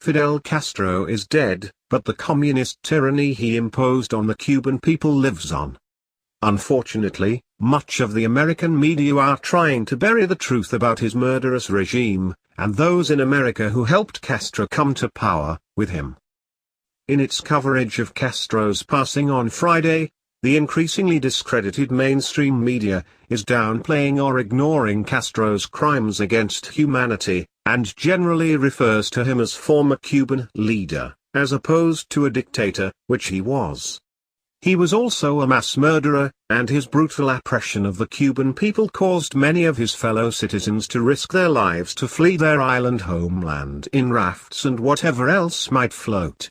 Fidel Castro is dead, but the communist tyranny he imposed on the Cuban people lives on. Unfortunately, much of the American media are trying to bury the truth about his murderous regime, and those in America who helped Castro come to power with him. In its coverage of Castro's passing on Friday, the increasingly discredited mainstream media is downplaying or ignoring Castro's crimes against humanity, and generally refers to him as former Cuban leader, as opposed to a dictator, which he was. He was also a mass murderer, and his brutal oppression of the Cuban people caused many of his fellow citizens to risk their lives to flee their island homeland in rafts and whatever else might float.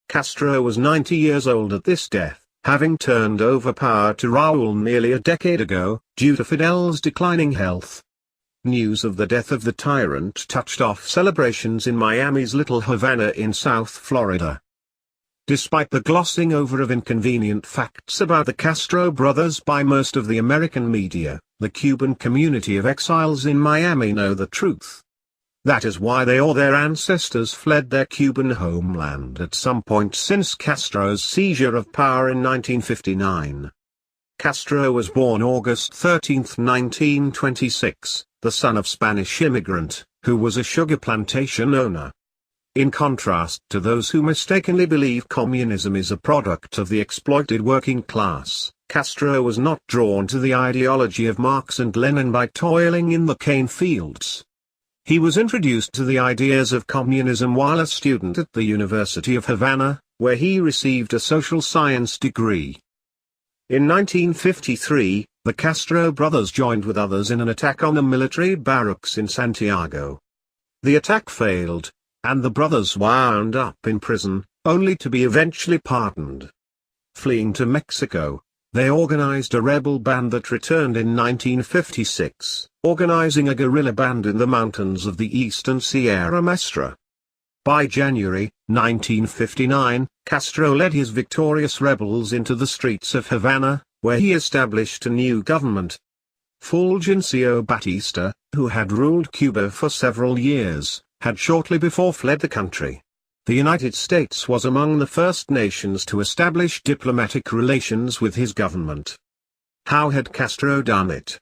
Castro was 90 years old at this death, having turned over power to Raúl nearly a decade ago, due to Fidel's declining health. News of the death of the tyrant touched off celebrations in Miami's Little Havana in South Florida. Despite the glossing over of inconvenient facts about the Castro brothers by most of the American media, the Cuban community of exiles in Miami know the truth. That is why they or their ancestors fled their Cuban homeland at some point since Castro's seizure of power in 1959. Castro was born August 13, 1926, the son of Spanish immigrant, who was a sugar plantation owner. In contrast to those who mistakenly believe communism is a product of the exploited working class, Castro was not drawn to the ideology of Marx and Lenin by toiling in the cane fields. He was introduced to the ideas of communism while a student at the University of Havana, where he received a social science degree. In 1953, the Castro brothers joined with others in an attack on a military barracks in Santiago. The attack failed, and the brothers wound up in prison, only to be eventually pardoned. Fleeing to Mexico, they organized a rebel band that returned in 1956, organizing a guerrilla band in the mountains of the eastern Sierra Maestra. By January 1959, Castro led his victorious rebels into the streets of Havana, where he established a new government. Fulgencio Batista, who had ruled Cuba for several years, had shortly before fled the country. The United States was among the first nations to establish diplomatic relations with his government. How had Castro done it?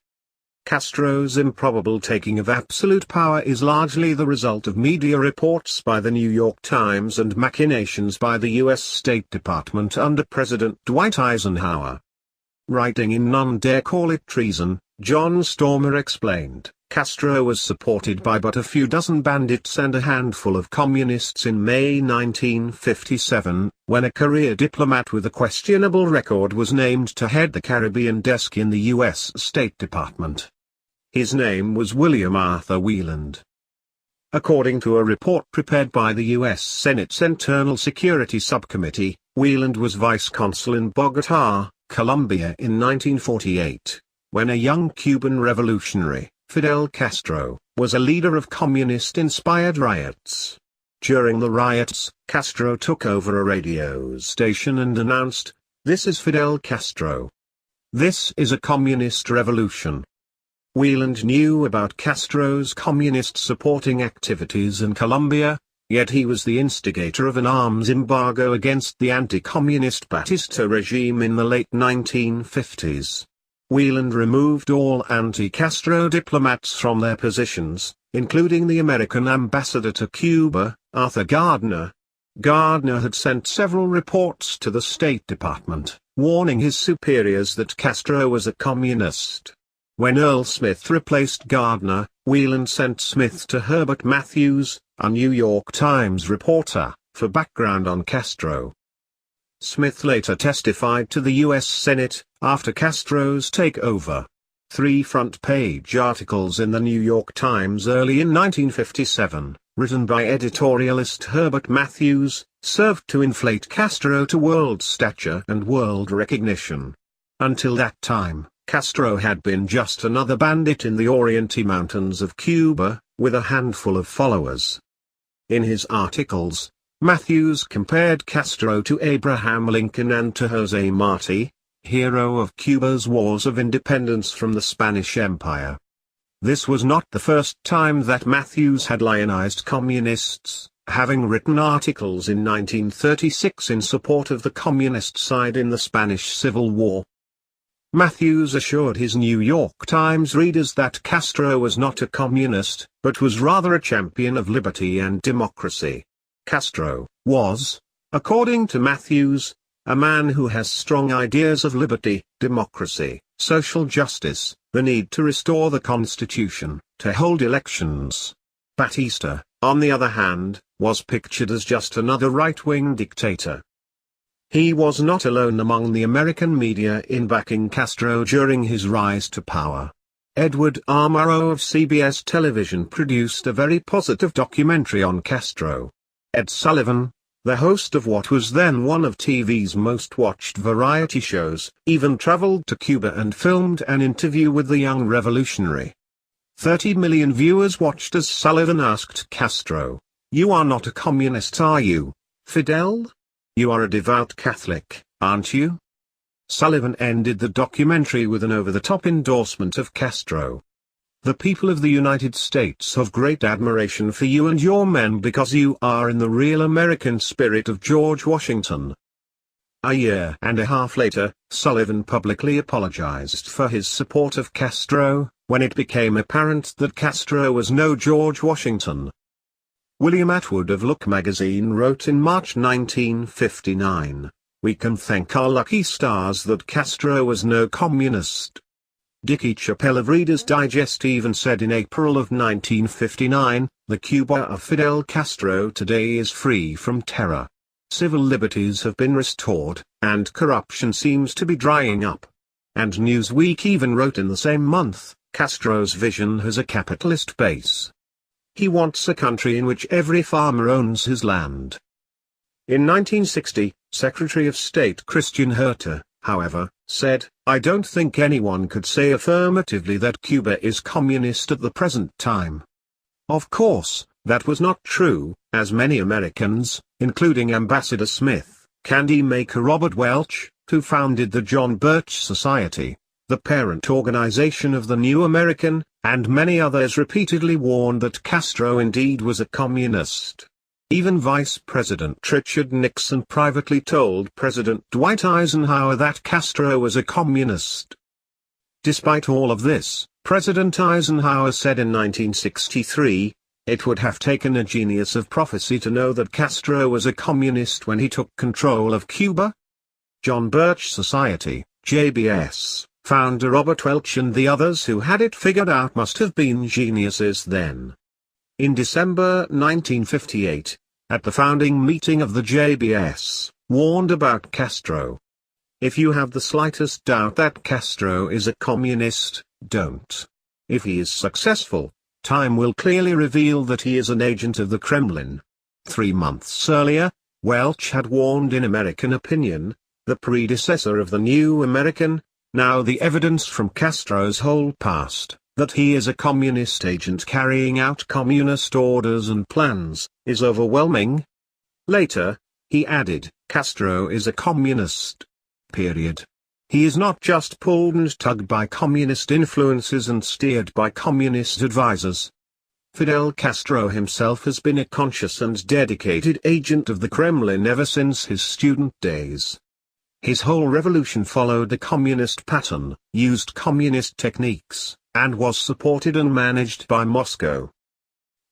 Castro's improbable taking of absolute power is largely the result of media reports by the New York Times and machinations by the U.S. State Department under President Dwight Eisenhower. Writing in None Dare Call It Treason, John Stormer explained, Castro was supported by but a few dozen bandits and a handful of communists in May 1957, when a career diplomat with a questionable record was named to head the Caribbean desk in the U.S. State Department. His name was William Arthur Wieland. According to a report prepared by the U.S. Senate's Internal Security Subcommittee, Wieland was vice consul in Bogotá, Colombia in 1948, when a young Cuban revolutionary, Fidel Castro, was a leader of communist-inspired riots. During the riots, Castro took over a radio station and announced, "This is Fidel Castro. This is a communist revolution." Wieland knew about Castro's communist-supporting activities in Colombia, yet he was the instigator of an arms embargo against the anti-communist Batista regime in the late 1950s. Wieland removed all anti-Castro diplomats from their positions, including the American ambassador to Cuba, Arthur Gardner. Gardner had sent several reports to the State Department, warning his superiors that Castro was a communist. When Earl Smith replaced Gardner, Wieland sent Smith to Herbert Matthews, a New York Times reporter, for background on Castro. Smith later testified to the U.S. Senate, after Castro's takeover. 3 front-page articles in the New York Times early in 1957, written by editorialist Herbert Matthews, served to inflate Castro to world stature and world recognition. Until that time, Castro had been just another bandit in the Oriente Mountains of Cuba, with a handful of followers. In his articles, Matthews compared Castro to Abraham Lincoln and to José Martí, hero of Cuba's wars of independence from the Spanish Empire. This was not the first time that Matthews had lionized communists. having written articles in 1936 in support of the communist side in the Spanish Civil War. Matthews assured his New York Times readers that Castro was not a communist, but was rather a champion of liberty and democracy. Castro was, according to Matthews, a man who has strong ideas of liberty, democracy, social justice, the need to restore the Constitution, to hold elections. Batista, on the other hand, was pictured as just another right-wing dictator. He was not alone among the American media in backing Castro during his rise to power. Edward R. Murrow of CBS television produced a very positive documentary on Castro. Ed Sullivan, the host of what was then one of TV's most watched variety shows, even traveled to Cuba and filmed an interview with the young revolutionary. 30 million viewers watched as Sullivan asked Castro, "You are not a communist, are you, Fidel? You are a devout Catholic, aren't you?" Sullivan ended the documentary with an over-the-top endorsement of Castro. "The people of the United States have great admiration for you and your men because you are in the real American spirit of George Washington." A year and a half later, Sullivan publicly apologized for his support of Castro, when it became apparent that Castro was no George Washington. William Atwood of Look magazine wrote in March 1959, "We can thank our lucky stars that Castro was no communist." Dickie Chappelle of Reader's Digest even said in April of 1959, "The Cuba of Fidel Castro today is free from terror. Civil liberties have been restored, and corruption seems to be drying up." And Newsweek even wrote in the same month, "Castro's vision has a capitalist base. He wants a country in which every farmer owns his land." In 1960, Secretary of State Christian Herter, however, said, "I don't think anyone could say affirmatively that Cuba is communist at the present time." Of course, that was not true, as many Americans, including Ambassador Smith, candy maker Robert Welch, who founded the John Birch Society, the parent organization of the New American, and many others repeatedly warned that Castro indeed was a communist. Even Vice President Richard Nixon privately told President Dwight Eisenhower that Castro was a communist. Despite all of this, President Eisenhower said in 1963, "It would have taken a genius of prophecy to know that Castro was a communist when he took control of Cuba." John Birch Society, JBS, founder Robert Welch and the others who had it figured out must have been geniuses then. In December 1958, at the founding meeting of the JBS, warned about Castro. "If you have the slightest doubt that Castro is a communist, don't. If he is successful, time will clearly reveal that he is an agent of the Kremlin." 3 months earlier, Welch had warned in American Opinion, the predecessor of the New American, "Now the evidence from Castro's whole past, that he is a communist agent carrying out communist orders and plans, is overwhelming." Later, he added, "Castro is a communist. Period. He is not just pulled and tugged by communist influences and steered by communist advisors. Fidel Castro himself has been a conscious and dedicated agent of the Kremlin ever since his student days. His whole revolution followed a communist pattern, used communist techniques, and was supported and managed by Moscow."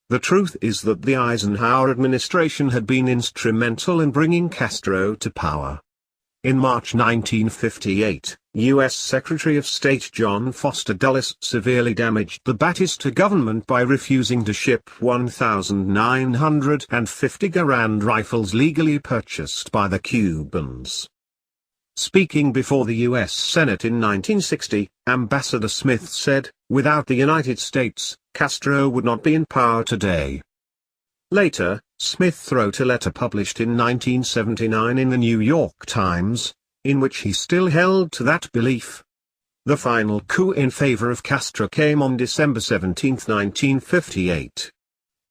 The truth is that the Eisenhower administration had been instrumental in bringing Castro to power. In March 1958, U.S. Secretary of State John Foster Dulles severely damaged the Batista government by refusing to ship 1,950 Garand rifles legally purchased by the Cubans. Speaking before the U.S. Senate in 1960, Ambassador Smith said, "Without the United States, Castro would not be in power today." Later, Smith wrote a letter published in 1979 in the New York Times, in which he still held to that belief. The final coup in favor of Castro came on December 17, 1958.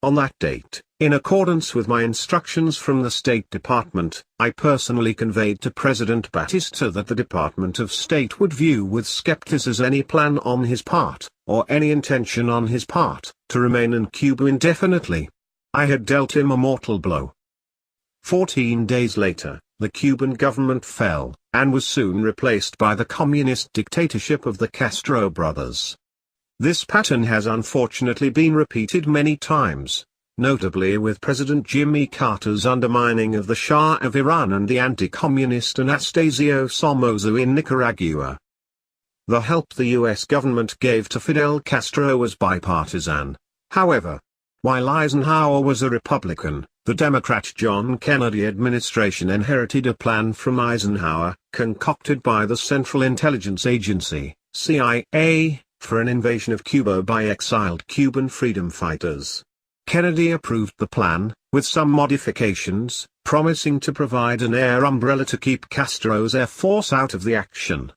On that date, in accordance with my instructions from the State Department, I personally conveyed to President Batista that the Department of State would view with skepticism any plan on his part, or any intention on his part, to remain in Cuba indefinitely. I had dealt him a mortal blow. 14 days later, the Cuban government fell, and was soon replaced by the communist dictatorship of the Castro brothers. This pattern has unfortunately been repeated many times, notably with President Jimmy Carter's undermining of the Shah of Iran and the anti-communist Anastasio Somoza in Nicaragua. The help the U.S. government gave to Fidel Castro was bipartisan, however. While Eisenhower was a Republican, the Democrat John Kennedy administration inherited a plan from Eisenhower, concocted by the Central Intelligence Agency, CIA, for an invasion of Cuba by exiled Cuban freedom fighters. Kennedy approved the plan, with some modifications, promising to provide an air umbrella to keep Castro's air force out of the action.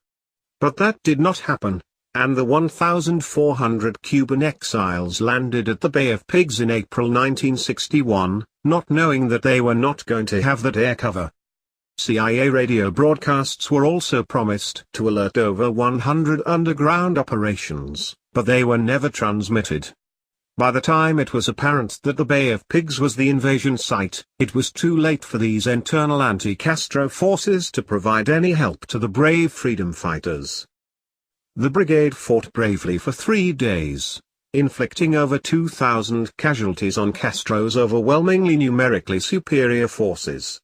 But that did not happen, and the 1,400 Cuban exiles landed at the Bay of Pigs in April 1961, not knowing that they were not going to have that air cover. CIA radio broadcasts were also promised to alert over 100 underground operations, but they were never transmitted. By the time it was apparent that the Bay of Pigs was the invasion site, it was too late for these internal anti-Castro forces to provide any help to the brave freedom fighters. The brigade fought bravely for 3 days, inflicting over 2,000 casualties on Castro's overwhelmingly numerically superior forces.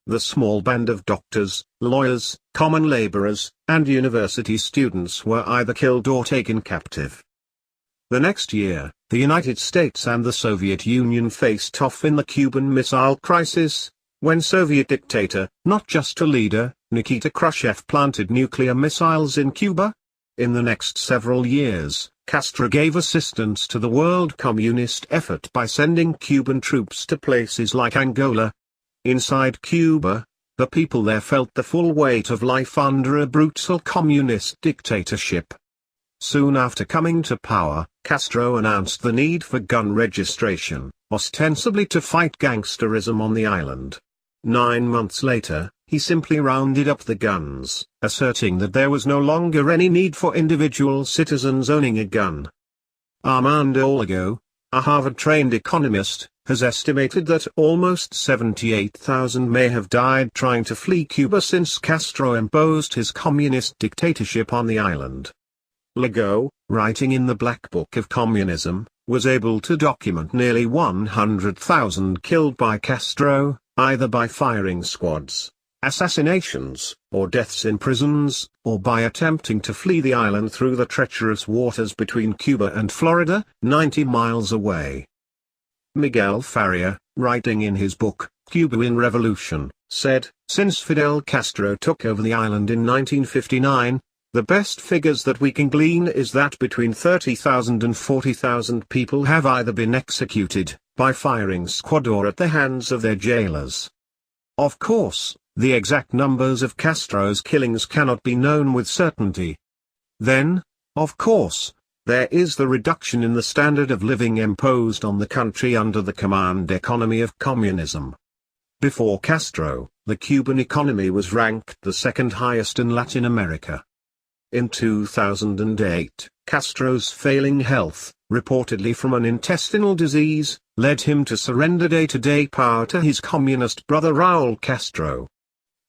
The small band of doctors, lawyers, common laborers, and university students were either killed or taken captive. The next year, the United States and the Soviet Union faced off in the Cuban Missile Crisis, when Soviet dictator, not just a leader, Nikita Khrushchev planted nuclear missiles in Cuba. In the next several years, Castro gave assistance to the world communist effort by sending Cuban troops to places like Angola. Inside Cuba, the people there felt the full weight of life under a brutal communist dictatorship. Soon after coming to power, Castro announced the need for gun registration, ostensibly to fight gangsterism on the island. 9 months later, he simply rounded up the guns, asserting that there was no longer any need for individual citizens owning a gun. Armando Olago, a Harvard-trained economist, has estimated that almost 78,000 may have died trying to flee Cuba since Castro imposed his communist dictatorship on the island. Olago, writing in the Black Book of Communism, was able to document nearly 100,000 killed by Castro, either by firing squads, assassinations, or deaths in prisons, or by attempting to flee the island through the treacherous waters between Cuba and Florida, 90 miles away. Miguel Faria, writing in his book, Cuba in Revolution, said, since Fidel Castro took over the island in 1959, the best figures that we can glean is that between 30,000 and 40,000 people have either been executed, by firing squad or at the hands of their jailers. Of course, the exact numbers of Castro's killings cannot be known with certainty. Then, of course, there is the reduction in the standard of living imposed on the country under the command economy of communism. Before Castro, the Cuban economy was ranked the second highest in Latin America. In 2008, Castro's failing health, reportedly from an intestinal disease, led him to surrender day-to-day power to his communist brother Raúl Castro.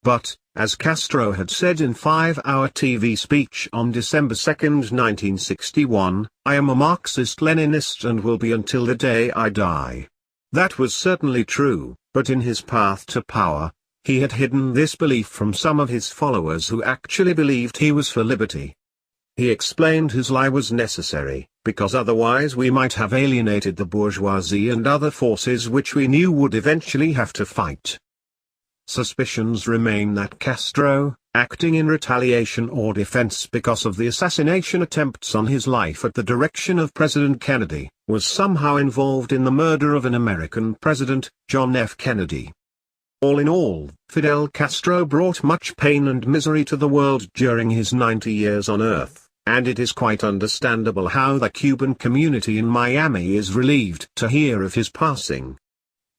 But, as Castro had said in a 5-hour TV speech on December 2, 1961, I am a Marxist-Leninist and will be until the day I die. That was certainly true, but in his path to power, he had hidden this belief from some of his followers who actually believed he was for liberty. He explained his lie was necessary, because otherwise we might have alienated the bourgeoisie and other forces which we knew would eventually have to fight. Suspicions remain that Castro, acting in retaliation or defense because of the assassination attempts on his life at the direction of President Kennedy, was somehow involved in the murder of an American president, John F. Kennedy. All in all, Fidel Castro brought much pain and misery to the world during his 90 years on Earth, and it is quite understandable how the Cuban community in Miami is relieved to hear of his passing.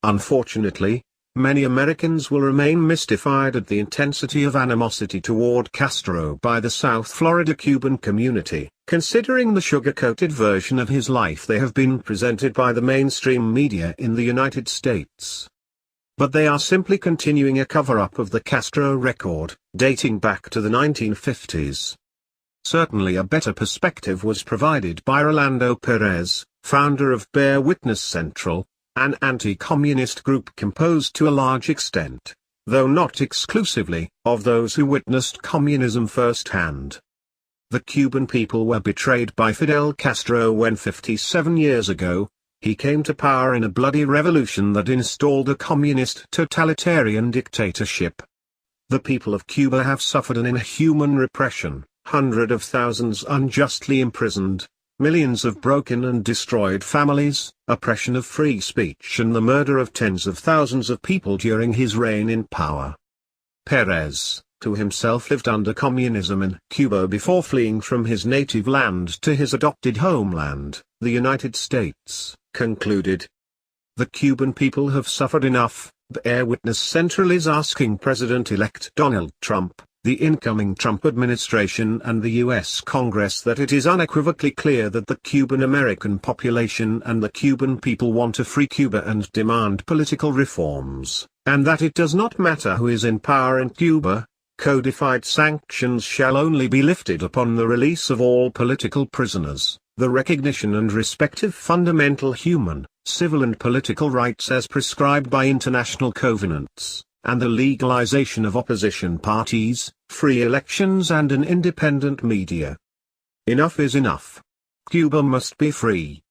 Unfortunately, many Americans will remain mystified at the intensity of animosity toward Castro by the South Florida Cuban community, considering the sugar-coated version of his life they have been presented by the mainstream media in the United States. But they are simply continuing a cover-up of the Castro record, dating back to the 1950s. Certainly a better perspective was provided by Rolando Perez, founder of Bear Witness Central, an anti-communist group composed to a large extent, though not exclusively, of those who witnessed communism firsthand. The Cuban people were betrayed by Fidel Castro when 57 years ago, he came to power in a bloody revolution that installed a communist totalitarian dictatorship. The people of Cuba have suffered an inhuman repression, hundreds of thousands unjustly imprisoned, millions of broken and destroyed families, oppression of free speech and the murder of tens of thousands of people during his reign in power. Perez, who himself lived under communism in Cuba before fleeing from his native land to his adopted homeland, the United States, concluded, "The Cuban people have suffered enough." Bear Witness Central is asking President-elect Donald Trump, the incoming Trump administration and the U.S. Congress that it is unequivocally clear that the Cuban-American population and the Cuban people want a free Cuba and demand political reforms, and that it does not matter who is in power in Cuba. Codified sanctions shall only be lifted upon the release of all political prisoners, the recognition and respect of fundamental human, civil and political rights as prescribed by international covenants, and the legalization of opposition parties, free elections and an independent media. Enough is enough. Cuba must be free.